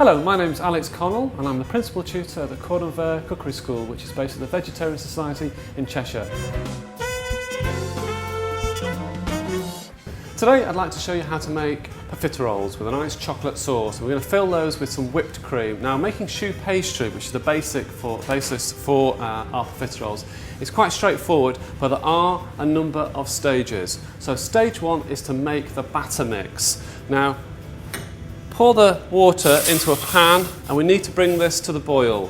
Hello, my name's Connell and I'm the Principal Tutor at the Connell Cookery School, which is based at the Vegetarian Society in Cheshire. Today I'd like to show you how to make profiteroles with a nice chocolate sauce. We're going to fill those with some whipped cream. Now, making choux pastry, which is the basis for our profiteroles, is quite straightforward, but there are a number of stages. So stage one is to make the batter mix. Now, pour the water into a pan and we need to bring this to the boil.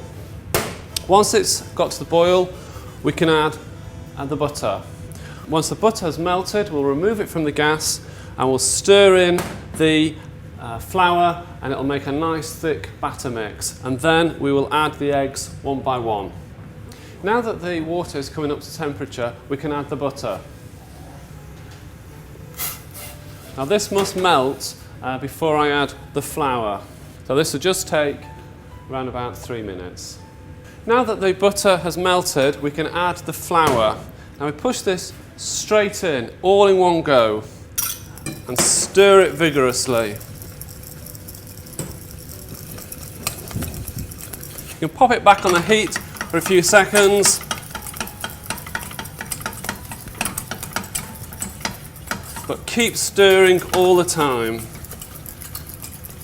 Once it's got to the boil, we can add the butter. Once the butter has melted, we'll remove it from the gas and we'll stir in the flour, and it'll make a nice thick batter mix. And then we will add the eggs one by one. Now that the water is coming up to temperature, we can add the butter. Now this must melt before I add the flour. So this will just take around about 3 minutes. Now that the butter has melted, we can add the flour. Now we push this straight in, all in one go, and stir it vigorously. You can pop it back on the heat for a few seconds. But keep stirring all the time.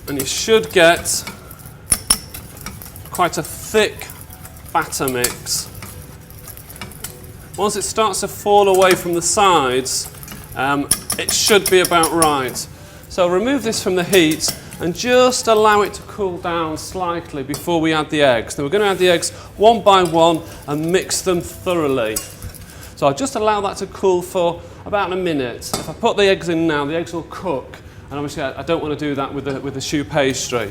And you should get quite a thick batter mix. Once it starts to fall away from the sides, it should be about right. So remove this from the heat and just allow it to cool down slightly before we add the eggs. Now we're going to add the eggs one by one and mix them thoroughly. So I'll just allow that to cool for about a minute. If I put the eggs in now, the eggs will cook, and obviously I don't want to do that with the choux pastry.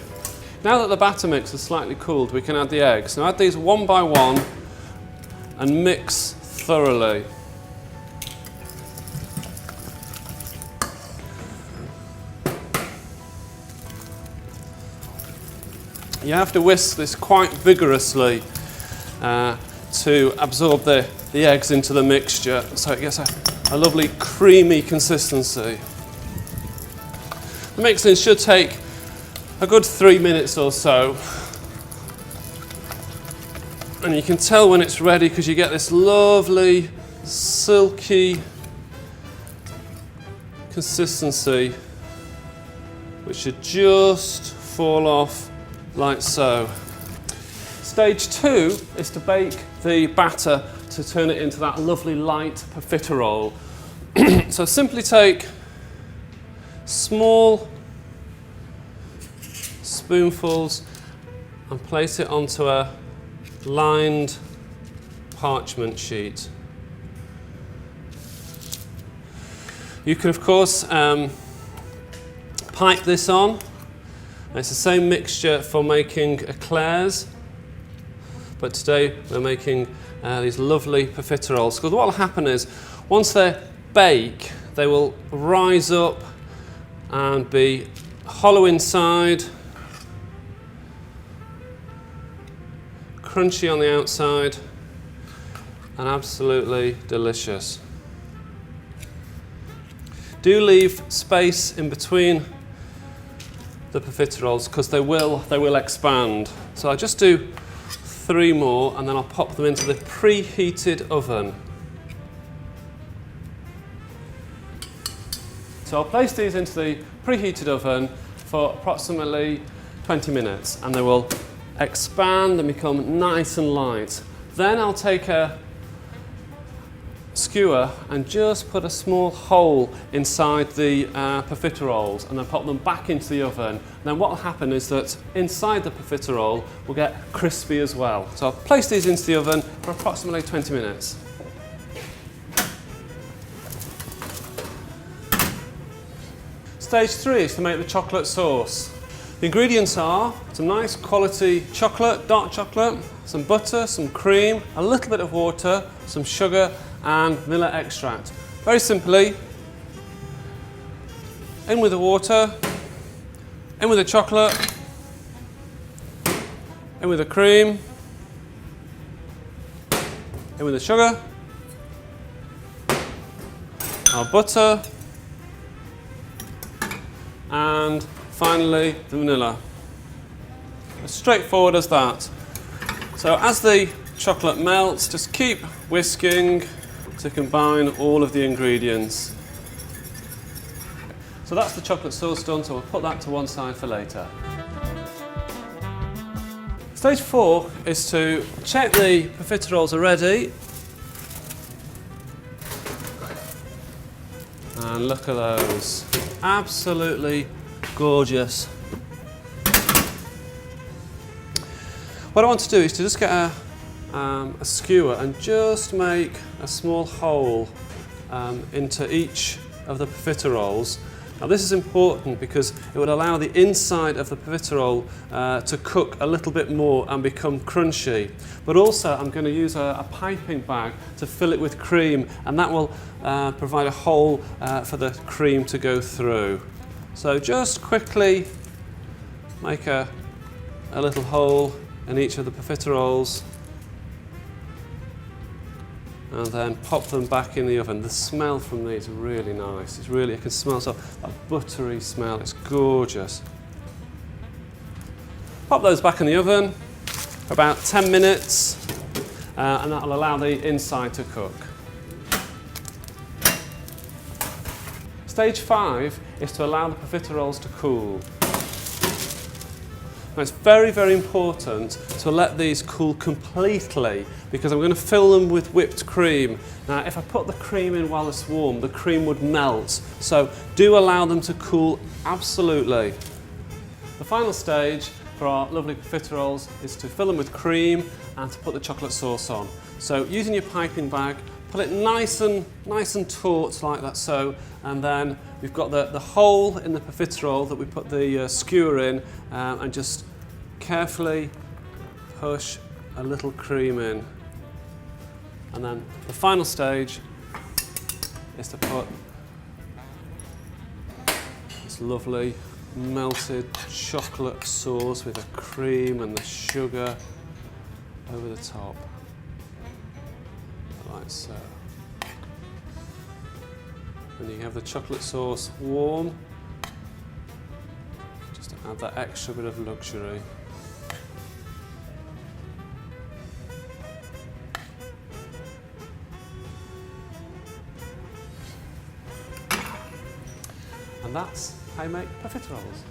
Now that the batter mix is slightly cooled, we can add the eggs. Now add these one by one and mix thoroughly. You have to whisk this quite vigorously to absorb the eggs into the mixture, so it gets a lovely creamy consistency. The mixing should take a good 3 minutes or so. And you can tell when it's ready because you get this lovely, silky consistency, which should just fall off like so. Stage two is to bake the batter to turn it into that lovely light profiterole. So simply take small spoonfuls and place it onto a lined parchment sheet. You can of course pipe this on. It's the same mixture for making eclairs, but today we're making these lovely profiteroles. Because what will happen is, once they bake, they will rise up and be hollow inside, crunchy on the outside, and absolutely delicious. Do leave space in between the profiteroles because they will expand. So I'll just do 3 more and then I'll pop them into the preheated oven. So I'll place these into the preheated oven for approximately 20 minutes and they will expand and become nice and light. Then I'll take a skewer and just put a small hole inside the profiteroles and then pop them back into the oven. Then what will happen is that inside the profiterole will get crispy as well. So I'll place these into the oven for approximately 20 minutes. Stage 3 is to make the chocolate sauce. The ingredients are some nice quality chocolate, dark chocolate, some butter, some cream, a little bit of water, some sugar and vanilla extract. Very simply, in with the water, in with the chocolate, in with the cream, in with the sugar, our butter, and finally the vanilla. As straightforward as that. So as the chocolate melts, just keep whisking to combine all of the ingredients. So that's the chocolate sauce done, so we'll put that to one side for later. Stage 4 is to check the profiteroles are ready. And look at those. Absolutely gorgeous. What I want to do is to just get a skewer and just make a small hole into each of the profiteroles. Now this is important because it would allow the inside of the profiterole to cook a little bit more and become crunchy. But also I'm going to use a piping bag to fill it with cream, and that will provide a hole for the cream to go through. So just quickly make a little hole in each of the profiteroles and then pop them back in the oven. The smell from these is really nice. It's really, I can smell that buttery smell. It's gorgeous. Pop those back in the oven for about 10 minutes and that will allow the inside to cook. Stage 5 is to allow the profiteroles to cool. Now it's very, very important to let these cool completely because I'm going to fill them with whipped cream. Now if I put the cream in while it's warm, the cream would melt. So do allow them to cool absolutely. The final stage for our lovely profiteroles is to fill them with cream and to put the chocolate sauce on. So using your piping bag, pull it nice and taut like that so, and then we've got the hole in the profiterole that we put the skewer in and just carefully push a little cream in. And then the final stage is to put this lovely melted chocolate sauce with the cream and the sugar over the top. Like so. And you have the chocolate sauce warm, just to add that extra bit of luxury. And that's how you make profiteroles.